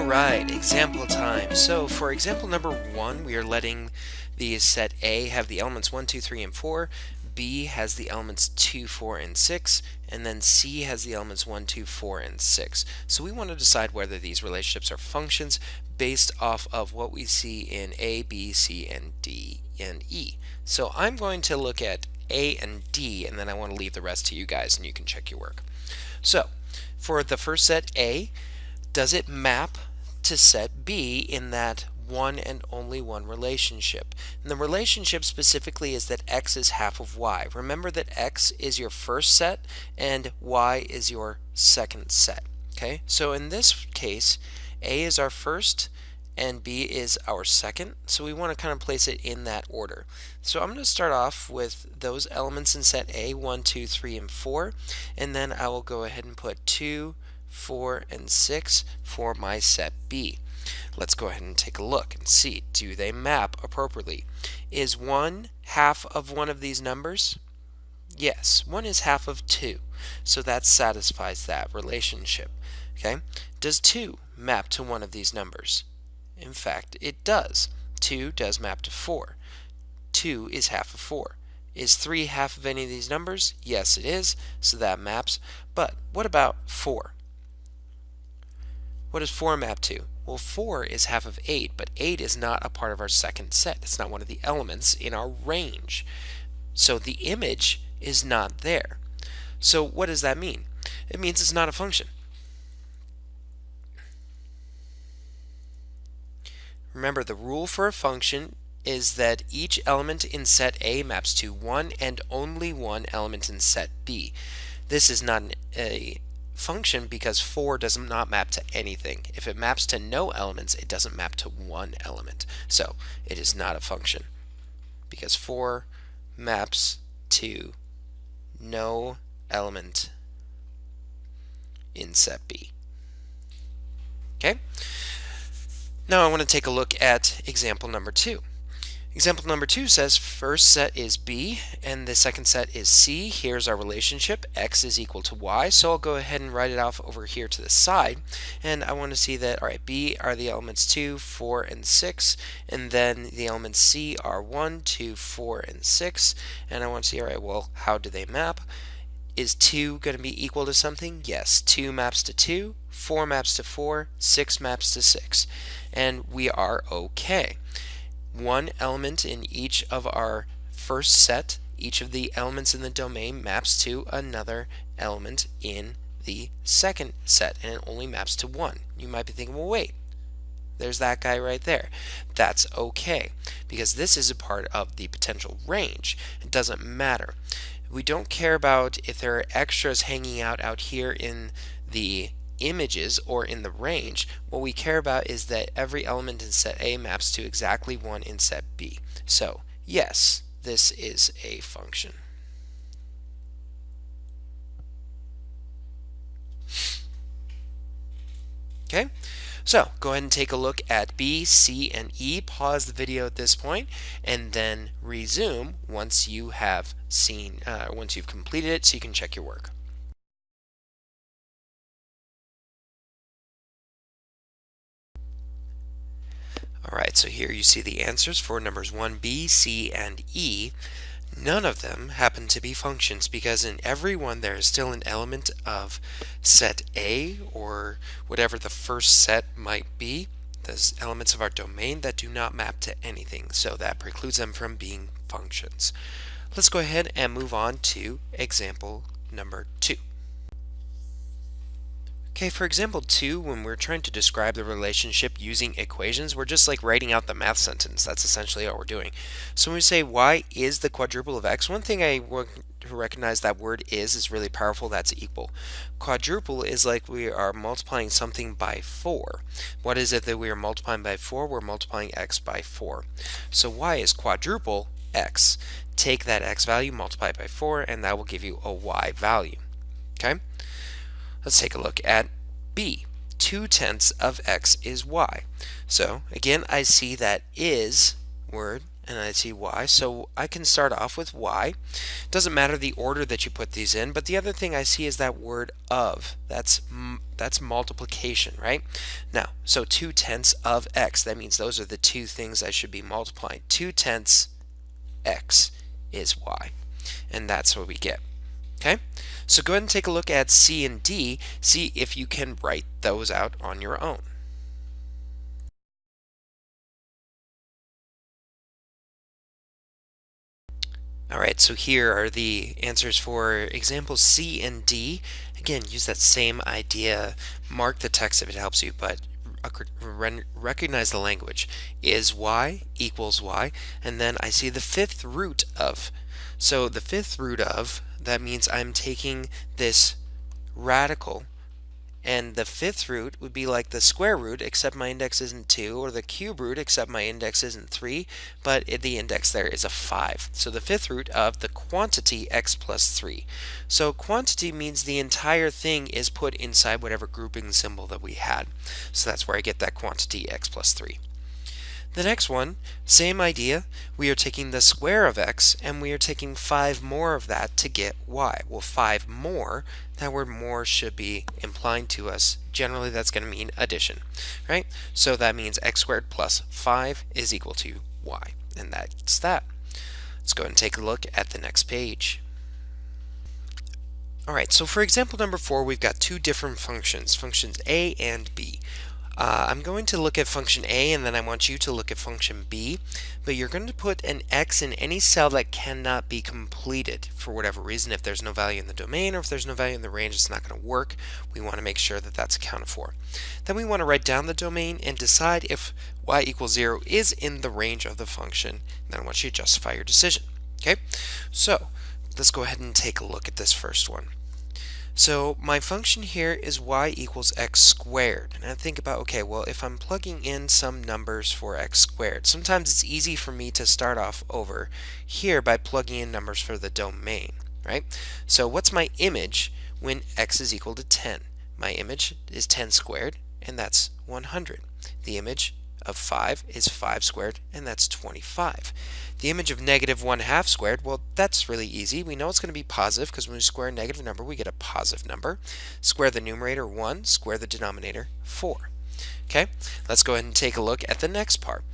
Alright, example time. So for example number 1, we are letting the set A have the elements 1, 2, 3, and 4, B has the elements 2, 4, and 6, and then C has the elements 1, 2, 4, and 6. So we want to decide whether these relationships are functions based off of what we see in A, B, C, and D, and E. So I'm going to look at A and D, and then I want to leave the rest to you guys, and you can check your work. So for the first set A, does it map to set B in that one and only one relationship? And the relationship specifically is that x is half of y. Remember that x is your first set and y is your second set. Okay, so in this case, A is our first and B is our second, so we want to kind of place it in that order. So I'm going to start off with those elements in set A, 1, 2, 3, and 4, and then I will go ahead and put 2, 4, and 6 for my set B. Let's go ahead and take a look and see, do they map appropriately? Is 1 half of one of these numbers? Yes, 1 is half of 2, so that satisfies that relationship. Okay, does 2 map to one of these numbers? In fact, it does. 2 does map to 4. 2 is half of 4. Is 3 half of any of these numbers? Yes, it is, so that maps. But what about 4? What does 4 map to? Well, 4 is half of 8, but 8 is not a part of our second set. It's not one of the elements in our range. So the image is not there. So what does that mean? It means it's not a function. Remember, the rule for a function is that each element in set A maps to one and only one element in set B. This is not a function because 4 does not map to anything. If it maps to no elements, it doesn't map to one element. So it is not a function because 4 maps to no element in set B. Okay? Now I want to take a look at example number 2. Example number 2 says first set is B and the second set is C. Here's our relationship, x is equal to y. So I'll go ahead and write it off over here to the side. And I want to see that, all right, B are the elements 2, 4, and 6. And then the elements C are 1, 2, 4, and 6. And I want to see, all right, well, how do they map? Is 2 going to be equal to something? Yes, 2 maps to 2, 4 maps to 4, 6 maps to 6. And we are okay. One element in each of our first set, each of the elements in the domain maps to another element in the second set, and it only maps to one. You might be thinking, well, wait, there's that guy right there. That's okay, because this is a part of the potential range. It doesn't matter. We don't care about if there are extras hanging out here in the images or in the range. What we care about is that every element in set A maps to exactly one in set B. So yes, this is a function. Okay, so go ahead and take a look at B, C, and E. Pause the video at this point and then resume once you have seen, once you've completed it, so you can check your work. Alright, so here you see the answers for numbers 1, B, C, and E. None of them happen to be functions because in every one there is still an element of set A or whatever the first set might be. There's elements of our domain that do not map to anything, so that precludes them from being functions. Let's go ahead and move on to example number 2. Okay, for example 2, when we're trying to describe the relationship using equations, we're just like writing out the math sentence. That's essentially what we're doing. So when we say y is the quadruple of x, one thing I want to recognize that word is really powerful. That's equal. Quadruple is like we are multiplying something by 4. What is it that we are multiplying by 4? We're multiplying x by 4. So y is quadruple x. Take that x value, multiply it by 4, and that will give you a y value. Okay? Let's take a look at B. 2/10 of x is y. So again, I see that is word and I see y, so I can start off with y. Doesn't matter the order that you put these in, but the other thing I see is that word of. That's That's multiplication, right? Now, so 2/10 of x, that means those are the two things I should be multiplying. 2/10 x is y, and that's what we get. Okay, so go ahead and take a look at C and D, see if you can write those out on your own. All right, so here are the answers for examples C and D. Again, use that same idea. Mark the text if it helps you, but recognize the language. Is y equals y, and then I see the fifth root of. So the fifth root of, that means I'm taking this radical, and the fifth root would be like the square root, except my index isn't 2, or the cube root, except my index isn't 3, but the index there is a 5. So the fifth root of the quantity x plus 3. So quantity means the entire thing is put inside whatever grouping symbol that we had. So that's where I get that quantity x plus 3. The next one, same idea. We are taking the square of x, and we are taking 5 more of that to get y. Well, 5 more, that word more should be implying to us, generally that's going to mean addition, right? So that means x squared plus 5 is equal to y, and that's that. Let's go ahead and take a look at the next page. All right, so for example number 4, we've got two different functions, functions a and b. I'm going to look at function A, and then I want you to look at function B, but you're going to put an X in any cell that cannot be completed for whatever reason. If there's no value in the domain or if there's no value in the range, it's not going to work. We want to make sure that that's accounted for. Then we want to write down the domain and decide if y equals 0 is in the range of the function. Then I want you to justify your decision. Okay, so let's go ahead and take a look at this first one. So my function here is y equals x squared. And I think about, okay, well, if I'm plugging in some numbers for x squared, sometimes it's easy for me to start off over here by plugging in numbers for the domain, right? So what's my image when x is equal to 10? My image is 10 squared, and that's 100. The image of 5 is 5 squared, and that's 25. The image of negative 1/2 squared, well, that's really easy. We know it's going to be positive because when we square a negative number, we get a positive number. Square the numerator 1, square the denominator 4. Okay, let's go ahead and take a look at the next part.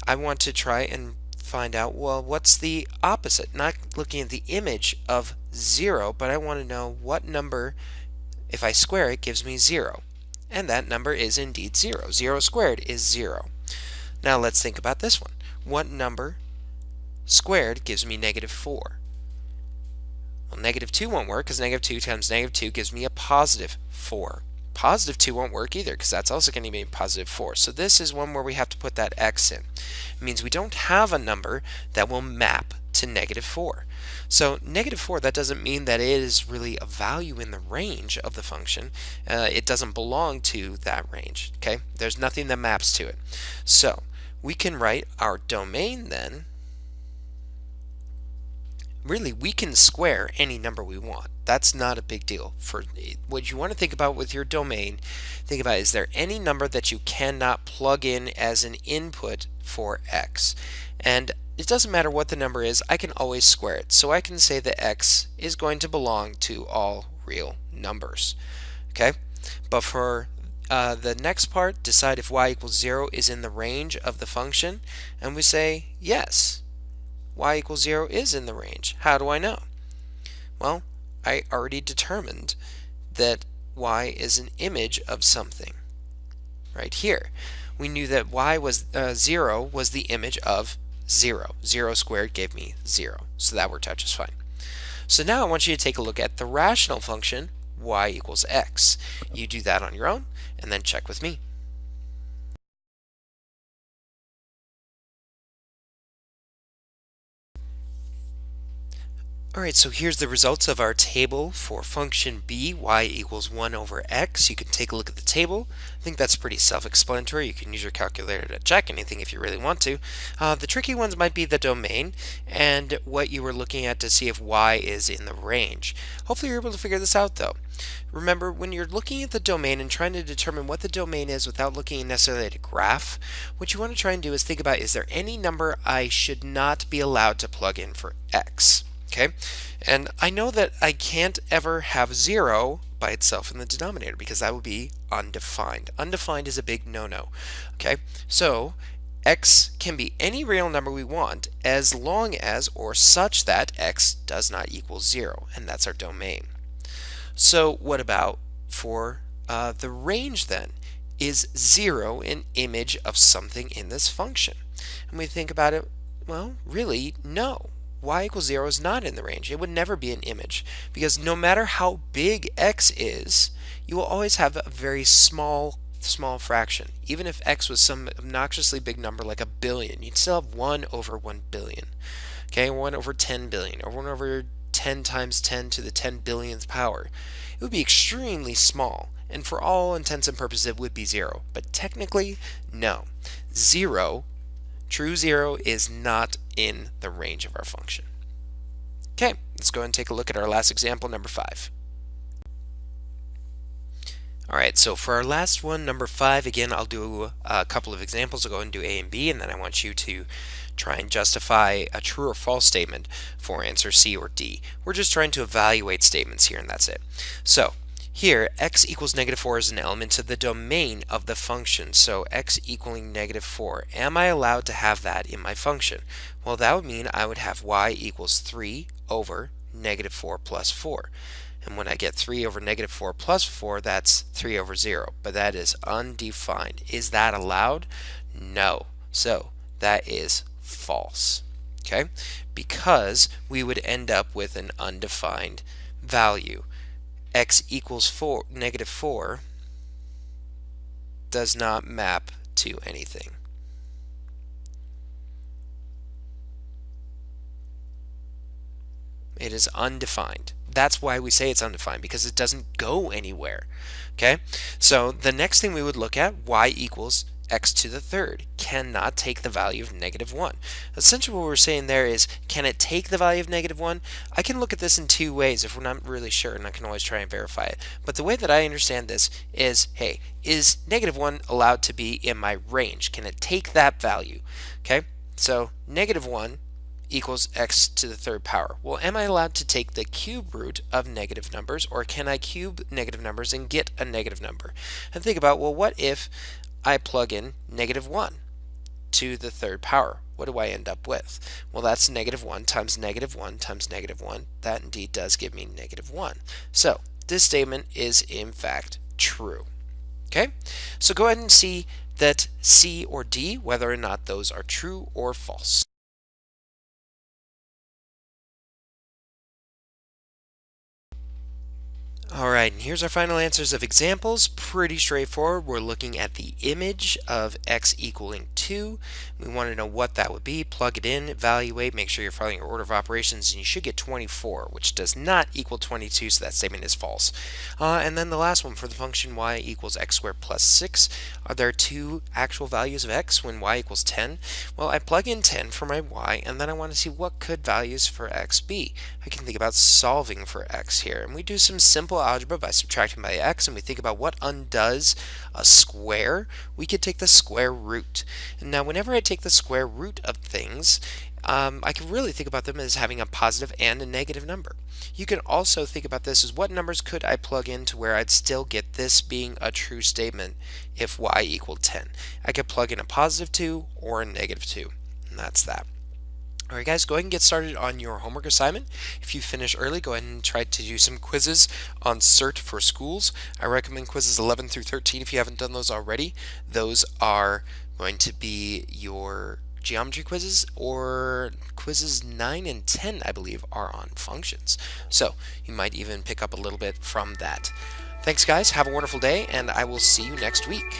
I want to try and find out, well, what's the opposite? Not looking at the image of 0, but I want to know what number, if I square it, gives me 0. And that number is indeed 0. 0 squared is 0. Now let's think about this one. What number squared gives me negative 4? Well, negative 2 won't work because negative 2 times negative 2 gives me a positive 4. Positive 2 won't work either because that's also going to be positive 4. So this is one where we have to put that x in. It means we don't have a number that will map to negative 4. So negative 4, that doesn't mean that it is really a value in the range of the function. It doesn't belong to that range. Okay, there's nothing that maps to it. So we can write our domain then. Really, we can square any number we want. That's not a big deal. For what you want to think about with your domain, think about, is there any number that you cannot plug in as an input for x? And it doesn't matter what the number is, I can always square it. So I can say that x is going to belong to all real numbers. Okay, but for the next part, decide if y equals 0 is in the range of the function, and we say yes. Y equals 0 is in the range. How do I know? Well, I already determined that y is an image of something right here. We knew that y was 0 was the image of 0. 0 squared gave me 0. So that worked out just fine. So now I want you to take a look at the rational function y equals x. You do that on your own and then check with me. Alright, so here's the results of our table for function b, y equals 1 over x. You can take a look at the table. I think that's pretty self-explanatory. You can use your calculator to check anything if you really want to. The tricky ones might be the domain and what you were looking at to see if y is in the range. Hopefully you're able to figure this out though. Remember, when you're looking at the domain and trying to determine what the domain is without looking necessarily at a graph, what you want to try and do is think about, is there any number I should not be allowed to plug in for x? Okay, and I know that I can't ever have 0 by itself in the denominator because that would be undefined. Undefined is a big no-no. Okay, so x can be any real number we want as long as or such that x does not equal 0, and that's our domain. So what about for the range then? Is 0 an image of something in this function? And we think about it, well, really, no. Y equals 0 is not in the range. It would never be an image because no matter how big x is, you will always have a very small fraction. Even if x was some obnoxiously big number like a billion, you'd still have 1 over 1 billion. Okay, 1 over 10 billion, or 1 over 10 times 10 to the 10 billionth power. It would be extremely small, and for all intents and purposes it would be 0. But technically, no. 0, true 0, is not in the range of our function. Okay, let's go ahead and take a look at our last example, number 5. Alright, so for our last one, number 5, again, I'll do a couple of examples. I'll go and do A and B, and then I want you to try and justify a true or false statement for answer C or D. We're just trying to evaluate statements here, and that's it. So, here, x equals -4 is an element of the domain of the function, so x equaling -4. Am I allowed to have that in my function? Well, that would mean I would have y equals 3 over -4 plus 4. And when I get 3 over -4 plus 4, that's 3 over 0. But that is undefined. Is that allowed? No. So that is false. Okay? Because we would end up with an undefined value. X equals -4 does not map to anything. It is undefined. That's why we say it's undefined, because it doesn't go anywhere. Okay, so the next thing we would look at, y equals x to the third, cannot take the value of -1. Essentially what we're saying there is, can it take the value of -1? I can look at this in two ways if we're not really sure, and I can always try and verify it. But the way that I understand this is, hey, is -1 allowed to be in my range? Can it take that value? Okay, so -1 equals x to the third power. Well, am I allowed to take the cube root of negative numbers, or can I cube negative numbers and get a negative number? And think about, well, what if I plug in -1 to the third power? What do I end up with? Well, that's -1 times -1 times -1. That indeed does give me -1. So this statement is in fact true. Okay, so go ahead and see that C or D, whether or not those are true or false. Alright, and here's our final answers of examples. Pretty straightforward. We're looking at the image of x equaling 2. We want to know what that would be. Plug it in, evaluate, make sure you're following your order of operations, and you should get 24, which does not equal 22, so that statement is false. And then the last one, for the function y equals x squared plus 6. Are there two actual values of x when y equals 10? Well, I plug in 10 for my y, and then I want to see what could values for x be. I can think about solving for x here, and we do some simple algebra by subtracting by x, and we think about what undoes a square. We could take the square root. And now whenever I take the square root of things, I can really think about them as having a positive and a negative number. You can also think about this as, what numbers could I plug in to where I'd still get this being a true statement if y equaled 10. I could plug in a positive 2 or a negative 2, and that's that. Alright guys, go ahead and get started on your homework assignment. If you finish early, go ahead and try to do some quizzes on CERT for schools. I recommend quizzes 11 through 13 if you haven't done those already. Those are going to be your geometry quizzes, or quizzes 9 and 10 I believe are on functions. So you might even pick up a little bit from that. Thanks guys, have a wonderful day, and I will see you next week.